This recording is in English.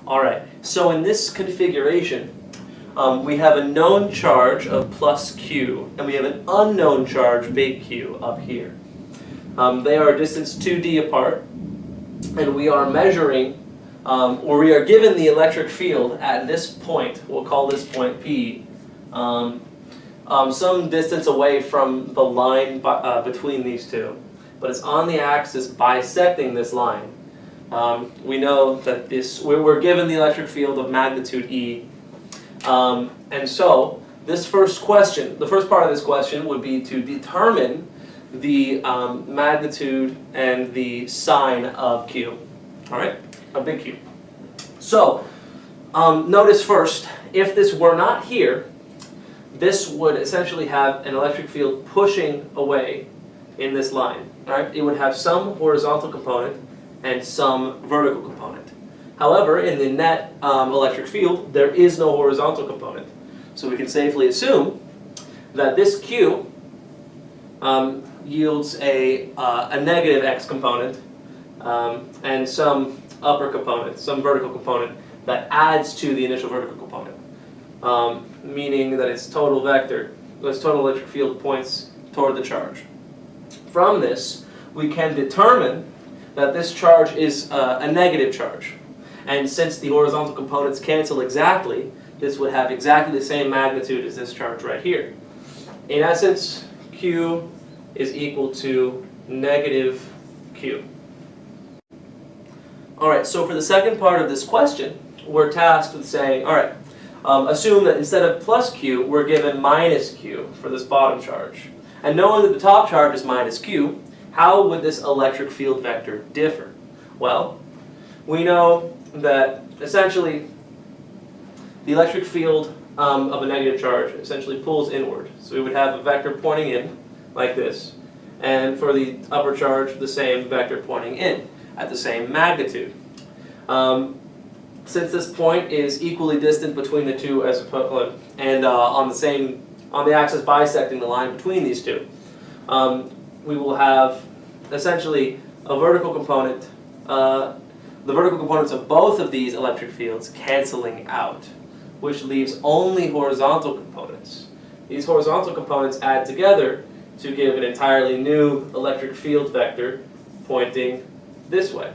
All right, so in this configuration, we have a known charge of plus q, and we have an unknown charge, big Q, up here. They are a distance 2d apart, and we are measuring, or we are given the electric field at this point. We'll call this point P, some distance away from the line between these two. But it's on the axis bisecting this line. We know that we're given the electric field of magnitude E. And so this first question, the first part of this question would be to determine the magnitude and the sign of Q. All right, a big Q. So notice first, if this were not here, this would essentially have an electric field pushing away in this line. All right, it would have some horizontal component and some vertical component. However, in the net electric field, there is no horizontal component. So we can safely assume that this Q yields a negative x component and some upper component, some vertical component that adds to the initial vertical component, meaning that its total vector, its total electric field points toward the charge. From this, we can determine that this charge is a negative charge. And since the horizontal components cancel exactly, this would have exactly the same magnitude as this charge right here. In essence, Q is equal to negative Q. All right, so for the second part of this question, we're tasked with saying, all right, assume that instead of plus Q, we're given minus Q for this bottom charge. And knowing that the top charge is minus Q, how would this electric field vector differ? Well, we know that essentially the electric field of a negative charge essentially pulls inward. So we would have a vector pointing in, like this, and for the upper charge, the same vector pointing in at the same magnitude. Since this point is equally distant between the two and on the axis bisecting the line between these two, we will have essentially a vertical component, the vertical components of both of these electric fields canceling out, which leaves only horizontal components. These horizontal components add together to give an entirely new electric field vector pointing this way.